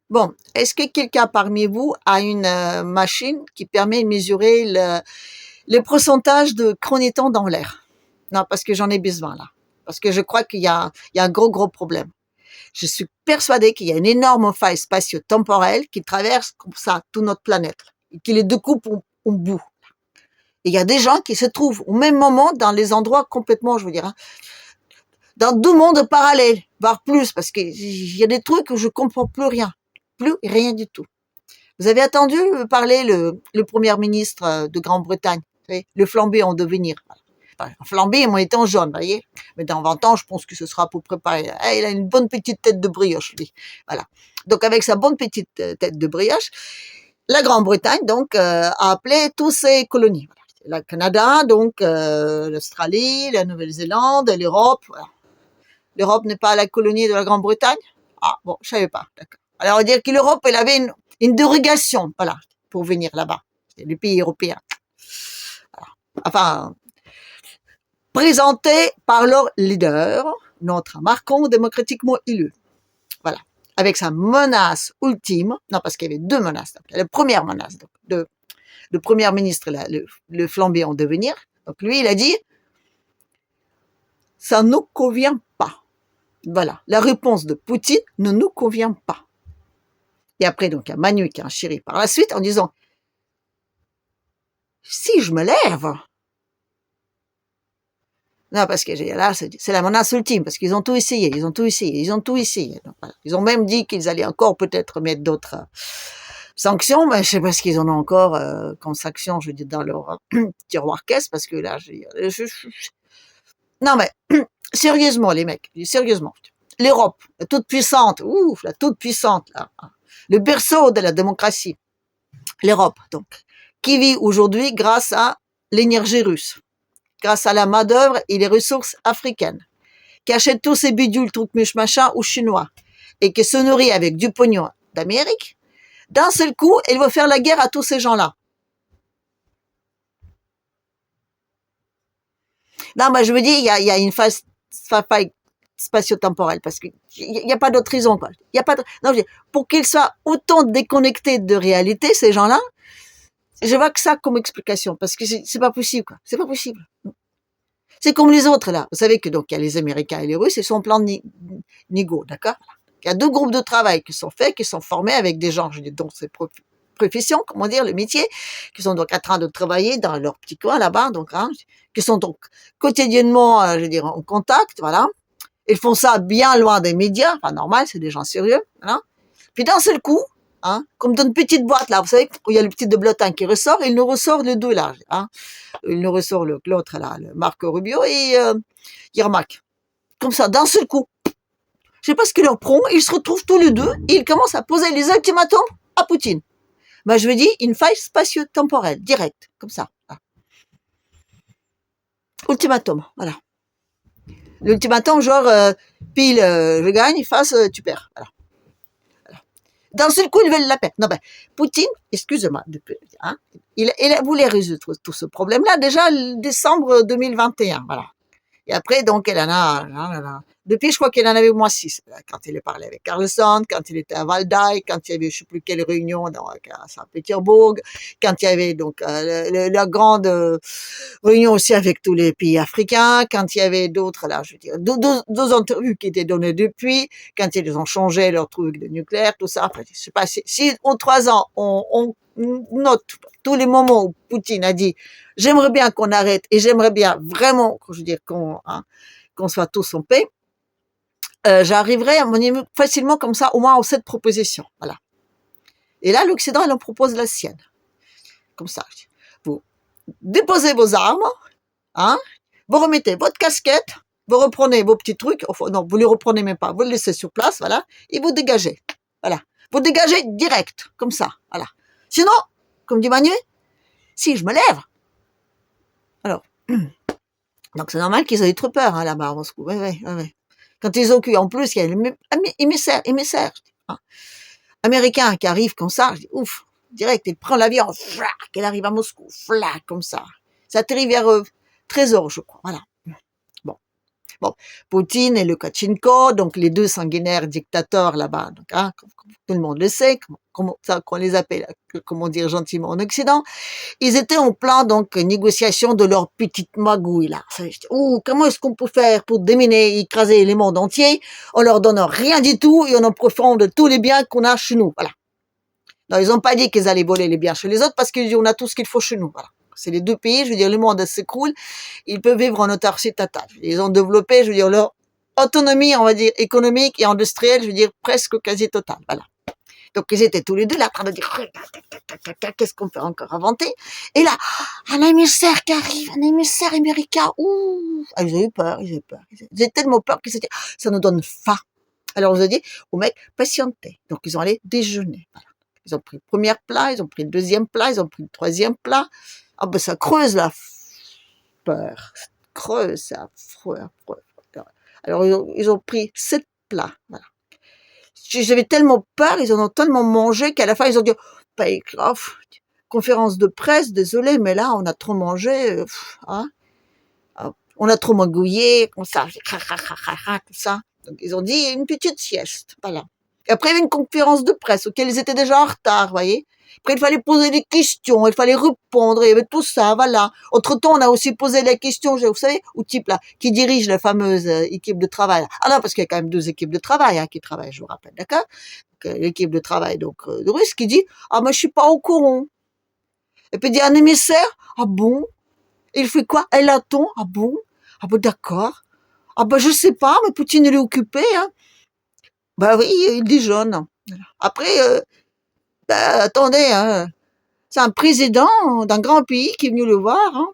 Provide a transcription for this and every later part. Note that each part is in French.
Bon, est-ce que quelqu'un parmi vous a une machine qui permet de mesurer le pourcentage de chronétons dans l'air? Non, parce que j'en ai besoin là. Parce que je crois qu'il y a un gros problème. Je suis persuadée qu'il y a une énorme faille spatio-temporelle qui traverse comme ça toute notre planète et qui les découpe au bout. Et il y a des gens qui se trouvent au même moment dans les endroits complètement, je veux dire, hein, dans deux mondes parallèles, voire plus, parce qu'il y a des trucs où je comprends plus rien du tout. Vous avez entendu parler le premier ministre de Grande-Bretagne, vous savez, le flambé en devenir. Enfin, flambé en étant jaune, vous voyez. Mais dans 20 ans, je pense que ce sera pour préparer. Il a une bonne petite tête de brioche, lui. Voilà. Donc, avec sa bonne petite tête de brioche, la Grande-Bretagne, donc, a appelé tous ses colonies. Voilà. Le Canada, donc, l'Australie, la Nouvelle-Zélande, l'Europe. Voilà. L'Europe n'est pas la colonie de la Grande-Bretagne? Ah, bon, je savais pas. D'accord. Alors, on va dire que l'Europe, elle avait une dérogation, voilà, pour venir là-bas. C'est les pays européens. Voilà. Enfin, présentés par leur leader, notre Macron démocratiquement élu. Voilà. Avec sa menace ultime, non, parce qu'il y avait deux menaces. La première menace, donc, le premier ministre, là, le flambé en devenir. Donc, lui, il a dit, ça ne nous convient pas. Voilà. La réponse de Poutine ne nous convient pas. Et après, donc, il y a Manu qui a enchéri par la suite en disant, si je me lève, non, parce que là, c'est la menace ultime, parce qu'ils ont tout essayé. Donc, voilà. Ils ont même dit qu'ils allaient encore peut-être mettre d'autres sanctions, mais je sais pas ce qu'ils en ont encore comme sanctions, je veux dire, dans leur tiroir caisse, parce que là, non, mais sérieusement, les mecs, sérieusement, l'Europe, la toute puissante, la toute puissante, là, le berceau de la démocratie, l'Europe, donc, qui vit aujourd'hui grâce à l'énergie russe, grâce à la main-d'œuvre et les ressources africaines, qui achète tous ces bidules, trucs, machin, aux Chinois, et qui se nourrit avec du pognon d'Amérique, d'un seul coup, elle veut faire la guerre à tous ces gens-là. Non, moi, je veux dire, il y a une faille spatio-temporelle, parce qu'il n'y a pas d'autre raison, quoi. Il y a pas de, non, pour qu'ils soient autant déconnectés de réalité, ces gens-là, je vois que ça comme explication, parce que c'est pas possible, quoi. C'est pas possible. C'est comme les autres, là. Vous savez que donc, il y a les Américains et les Russes, ils sont en plan de nigo, d'accord? Il y a deux groupes de travail qui sont faits, qui sont formés avec des gens, je dis donc c'est profession, comment dire, le métier, qui sont donc en train de travailler dans leur petit coin là-bas, donc, hein, qui sont donc quotidiennement, je veux dire, en contact, voilà. Ils font ça bien loin des médias, enfin normal, c'est des gens sérieux, voilà. Puis d'un seul coup, hein, comme dans une petite boîte là, vous savez, où il y a le petit de Blotin qui ressort, il nous ressort les deux là, hein. Il nous ressort l'autre là, le Marco Rubio et Yermak. Comme ça, d'un seul coup. Je sais pas ce qu'ils leur prend, ils se retrouvent tous les deux et ils commencent à poser les ultimatums à Poutine. Ben, je veux dire, une faille spatio-temporelle, directe, comme ça. Voilà. Ultimatum, voilà. L'ultimatum, genre, pile, je gagne, face, tu perds. Voilà. Voilà. D'un seul coup, ils veulent la paix. Non, ben, Poutine, excusez-moi, hein, il voulait résoudre tout ce problème-là déjà en décembre 2021, voilà. Et après, donc, elle en a, depuis, je crois qu'elle en avait au moins 6. Quand il parlait avec Carlson, quand il était à Valdai, quand il y avait, je sais plus quelle réunion à Saint-Pétersbourg, quand il y avait donc la grande réunion aussi avec tous les pays africains, quand il y avait d'autres, là, je veux dire, deux interviews qui étaient données depuis, quand ils ont changé leur truc de nucléaire, tout ça. Enfin, je sais pas, si en 3 ans, on note tous les moments où Poutine a dit j'aimerais bien qu'on arrête et j'aimerais bien vraiment, je veux dire, qu'on soit tous en paix, j'arriverai à mon niveau facilement comme ça, au moins aux 7 propositions. Voilà. Et là, l'Occident, il en propose la sienne. Comme ça. Vous déposez vos armes, hein, vous remettez votre casquette, vous reprenez vos petits trucs, enfin, non, vous les reprenez même pas, vous les laissez sur place, voilà, et vous dégagez. Voilà. Vous dégagez direct, comme ça, voilà. Sinon, comme dit Manu, si je me lève, alors, donc c'est normal qu'ils aient trop peur, hein, là-bas, à Moscou, ouais. Quand ils occupent, en plus, il y a émissaire, hein, américain qui arrive comme ça, je dis, ouf, direct, il prend l'avion, flac, il arrive à Moscou, flac, comme ça. Ça atterrit vers 13h, je crois, voilà. Bon. Bon, Poutine et Loukachenko, donc les deux sanguinaires dictateurs là-bas, donc, hein, comme tout le monde le sait, comment ça qu'on les appelle, comment dire gentiment en Occident, ils étaient en plein donc négociation de leur petite magouille là. Ouh, comment est-ce qu'on peut faire pour déminer, écraser les mondes entiers en leur donnant rien du tout et en en profitant de tous les biens qu'on a chez nous. Voilà. Non, ils n'ont pas dit qu'ils allaient voler les biens chez les autres parce qu'ils disent on a tout ce qu'il faut chez nous. Voilà. C'est les deux pays, je veux dire, le monde s'écroule, ils peuvent vivre en autarcie totale. Ils ont développé, je veux dire, leur autonomie, on va dire, économique et industrielle, je veux dire, presque quasi totale. Voilà. Donc, ils étaient tous les deux là, en train de dire, qu'est-ce qu'on peut encore inventer? Et là, un émissaire qui arrive, un émissaire américain, ouh, ah, ils ont eu peur, ils ont eu peur. Ils ont tellement peur qu'ils s'étaient dit, ça nous donne faim. Alors, on a dit au mec, patientez. Donc, ils ont allé déjeuner. Voilà. Ils ont pris le premier plat, ils ont pris le deuxième plat, ils ont pris le troisième plat. Ah ben, ça creuse la peur. Ça creuse, c'est affreux, affreux. Alors, ils ont pris 7 plats. Voilà. J'avais tellement peur, ils en ont tellement mangé qu'à la fin, ils ont dit, pas grave, conférence de presse, désolé, mais là, on a trop mangé, hein, on a trop magouillé, comme ça, tout ça. Donc, ils ont dit une petite sieste, voilà. Et après, il y avait une conférence de presse auquel ils étaient déjà en retard, vous voyez. Après, il fallait poser des questions, il fallait répondre, il y avait tout ça, voilà. Entre-temps, on a aussi posé la question, vous savez, au type là, qui dirige la fameuse équipe de travail. Ah non, parce qu'il y a quand même 2 équipes de travail hein, qui travaillent, je vous rappelle, d'accord? L'équipe de travail donc de Russe qui dit ah moi je suis pas au courant. Et puis il dit un émissaire ah bon il fait quoi elle attend ah bon d'accord ah bah je sais pas mais Poutine il est occupé hein bah oui il dit jaune. Après bah, attendez hein c'est un président d'un grand pays qui est venu le voir hein.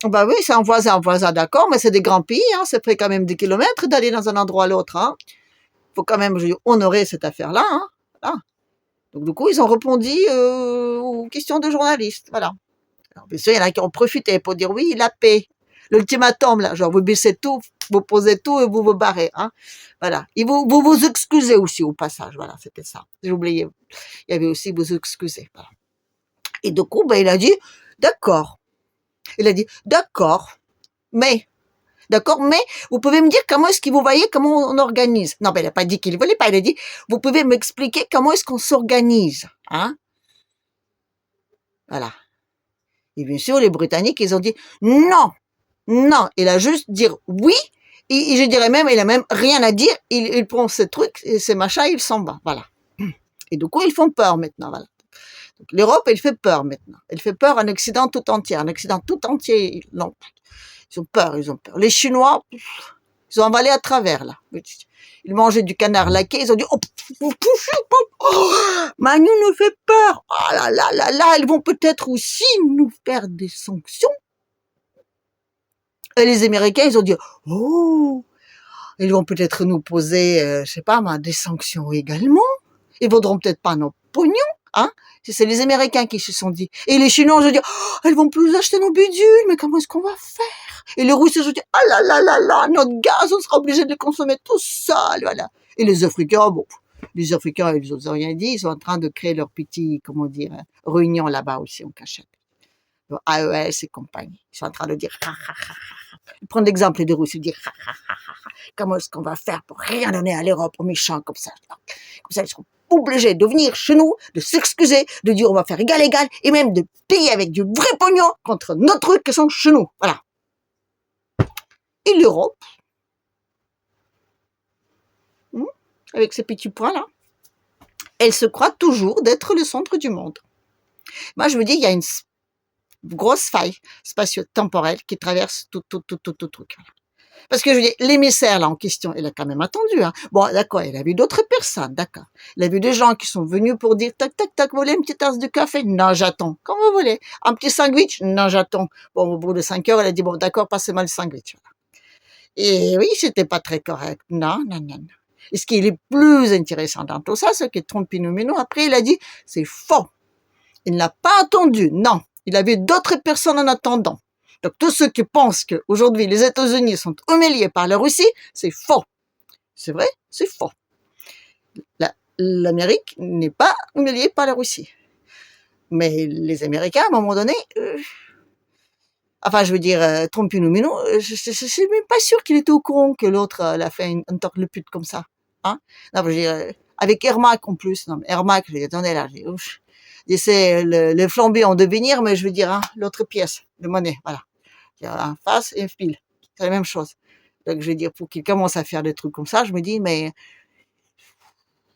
Bah oui c'est un voisin d'accord mais c'est des grands pays hein ça fait quand même des kilomètres d'aller dans un endroit à l'autre hein faut quand même honorer cette affaire là hein voilà. Donc du coup, ils ont répondu aux questions de journalistes, voilà. Alors, bien sûr, il y en a qui ont profité pour dire oui, la paix, l'ultimatum là, genre vous baissez tout, vous posez tout et vous vous barrez, hein. Voilà. Et vous excusez aussi au passage, voilà, c'était ça. J'ai oublié. Il y avait aussi vous excuser, voilà. Et du coup, ben il a dit d'accord. Il a dit d'accord, mais d'accord, mais vous pouvez me dire comment est-ce que vous voyez comment on organise. Non, ben il n'a pas dit qu'il ne voulait pas, il a dit vous pouvez m'expliquer comment est-ce qu'on s'organise, hein. Voilà. Et bien sûr, les Britanniques, ils ont dit non, non. Il a juste dire oui. Et je dirais même, il a même rien à dire. Il prend ses trucs et ses machins, il s'en va. Voilà. Et du coup, ils font peur maintenant. Voilà. Donc, l'Europe, elle fait peur maintenant. Elle fait peur en Occident tout entier. En Occident tout entier, non. Ils ont peur, ils ont peur. Les Chinois, ils ont avalé à travers, là. Ils mangeaient du canard laqué, ils ont dit, oh, Manu nous fait peur. Oh là là là là, ils vont peut-être aussi nous faire des sanctions. Et les Américains, ils ont dit, oh, ils vont peut-être nous poser, je sais pas, des sanctions également. Ils vaudront peut-être pas nos pognons, hein. C'est les Américains qui se sont dit. Et les Chinois, ils ont dit, oh, elles vont plus acheter nos bidules, mais comment est-ce qu'on va faire? Et les Russes, ils ont dit, ah là là là là, notre gaz, on sera obligé de le consommer tout seul, voilà. Et les Africains, bon, les Africains, ils n'ont rien dit, ils sont en train de créer leur petit, comment dire, réunion là-bas aussi en cachette. AES et compagnie. Ils sont en train de dire, ils prennent l'exemple des Russes, ils disent, comment est-ce qu'on va faire pour rien donner à l'Europe aux méchants comme ça? Comme ça, ils seront obligés de venir chez nous, de s'excuser, de dire on va faire égal, et même de payer avec du vrai pognon contre nos trucs qui sont chez nous. Voilà. Et l'Europe, avec ces petits points-là, elle se croit toujours d'être le centre du monde. Moi, je vous dis, il y a une grosse faille spatio-temporelle qui traverse tout truc. Parce que je dis, l'émissaire là en question, il a quand même attendu. Hein. Bon, d'accord, il a vu d'autres personnes, d'accord. Il a vu des gens qui sont venus pour dire, tac, tac, tac, vous voulez une petite tasse de café? Non, j'attends. Comme vous voulez. Un petit sandwich? Non, j'attends. Bon, au bout de 5 heures, il a dit, bon, d'accord, passez-moi le sandwich. Et oui, c'était pas très correct. Non, non, non, non. Et ce qui est le plus intéressant dans tout ça, ce qui est trompinou-minou, après, il a dit, c'est faux. Il n'a pas attendu. Non. Il avait d'autres personnes en attendant. Donc, tous ceux qui pensent qu'aujourd'hui, les États-Unis sont humiliés par la Russie, c'est faux. C'est vrai, c'est faux. L'Amérique n'est pas humiliée par la Russie. Mais les Américains, à un moment donné, Enfin, je veux dire, Trompino-Mino, je suis même pas sûre qu'il était au courant que l'autre, elle a fait une torte-le-pute comme ça. Hein? Non, je veux dire, avec Ermac en plus. Non, mais Ermac, je dis, attendez là, c'est le flambé en devenir, mais je veux dire, hein, l'autre pièce de monnaie, voilà. Un face et un fil. C'est la même chose. Donc, je veux dire, pour qu'il commence à faire des trucs comme ça, je me dis, mais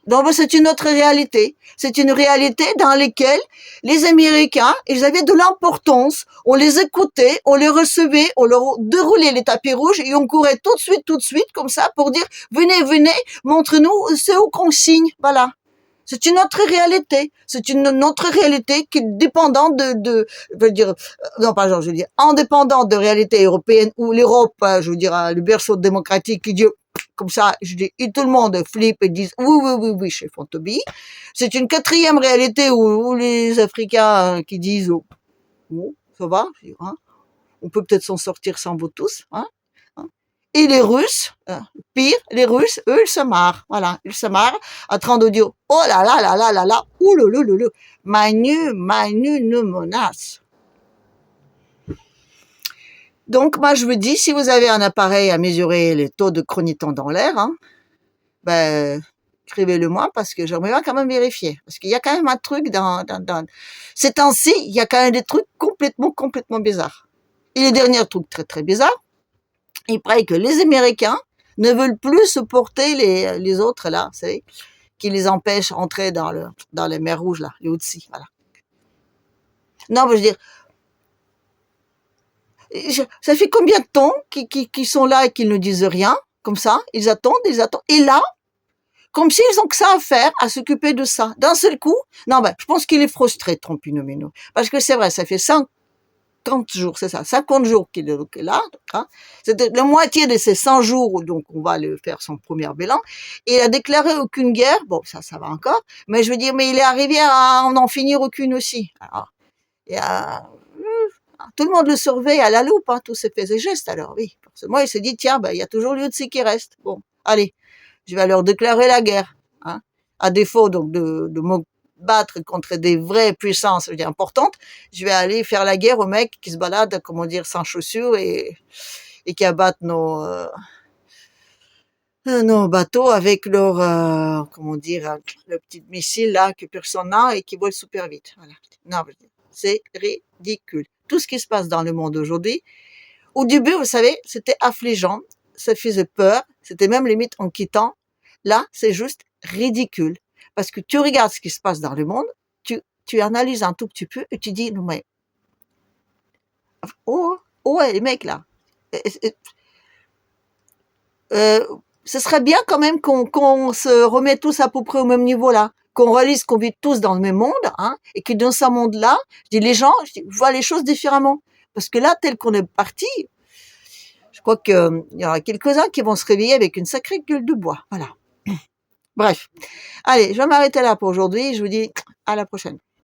non, mais c'est une autre réalité. C'est une réalité dans laquelle les Américains, ils avaient de l'importance. On les écoutait, on les recevait, on leur déroulait les tapis rouges et on courait tout de suite, comme ça, pour dire, venez, venez, montre-nous ce où qu'on signe. Voilà. C'est une autre réalité. C'est une autre réalité qui est dépendante je veux dire, non, pas genre, je veux dire, indépendante de réalité européenne où l'Europe, je veux dire, le berceau démocratique qui dit, comme ça, je dis, et tout le monde flippe et dit, oui, oui, oui, oui, chez Fontobie. C'est une quatrième réalité où les Africains qui disent, oh, oh, ça va, je dis, hein, on peut peut-être s'en sortir sans vous tous, hein. Et les Russes, pire, les Russes, eux, ils se marrent. Voilà, ils se marrent en train de dire, oh là là là là là là, ouloulou, Manu nous menace. Donc, moi, je vous dis, si vous avez un appareil à mesurer les taux de chroniton dans l'air, hein, ben, écrivez-le moi parce que j'aimerais bien quand même vérifier. Parce qu'il y a quand même un truc dans ces temps-ci, il y a quand même des trucs complètement bizarres. Et le dernier truc très, très bizarre, il paraît que les Américains ne veulent plus supporter les autres, là, vous savez, qui les empêchent d'entrer dans les mers rouges, là, les Houthis, voilà. Non, mais je veux dire, ça fait combien de temps qu'ils sont là et qu'ils ne disent rien, comme ça, ils attendent, et là, comme s'ils ont que ça à faire, à s'occuper de ça. D'un seul coup, non, ben, je pense qu'il est frustré, Trompino-Mino. Parce que c'est vrai, ça fait 50 jours, c'est ça, 50 jours qu'il est là, hein. C'était la moitié de ces 100 jours où donc on va le faire son premier bilan. Et il a déclaré aucune guerre, bon, ça va encore, mais je veux dire, mais il est arrivé à en finir aucune aussi. Alors, et tout le monde le surveille à la loupe, hein, tous ses faits et gestes, alors oui. Forcément, il s'est dit, tiens, ben, il y a toujours lieu de ci qui reste. Bon, allez, je vais leur déclarer la guerre, hein. À défaut donc de me battre contre des vraies puissances importantes, je vais aller faire la guerre aux mecs qui se baladent, comment dire, sans chaussures et qui abattent nos bateaux avec leur, comment dire, le petit missile là que personne n'a et qui vole super vite. Voilà. Non, c'est ridicule. Tout ce qui se passe dans le monde aujourd'hui, au début, vous savez, c'était affligeant, ça faisait peur, c'était même limite inquiétant. Là, c'est juste ridicule. Parce que tu regardes ce qui se passe dans le monde, tu analyses un tout petit peu et tu dis, non mais, oh ouais, les mecs là, ce serait bien quand même qu'on se remette tous à peu près au même niveau là, qu'on réalise qu'on vit tous dans le même monde, hein, et que dans ce monde-là, je dis les gens, voient les choses différemment. Parce que là, tel qu'on est parti, je crois qu'il y aura quelques-uns qui vont se réveiller avec une sacrée gueule de bois. Voilà. Bref. Allez, je vais m'arrêter là pour aujourd'hui. Je vous dis à la prochaine.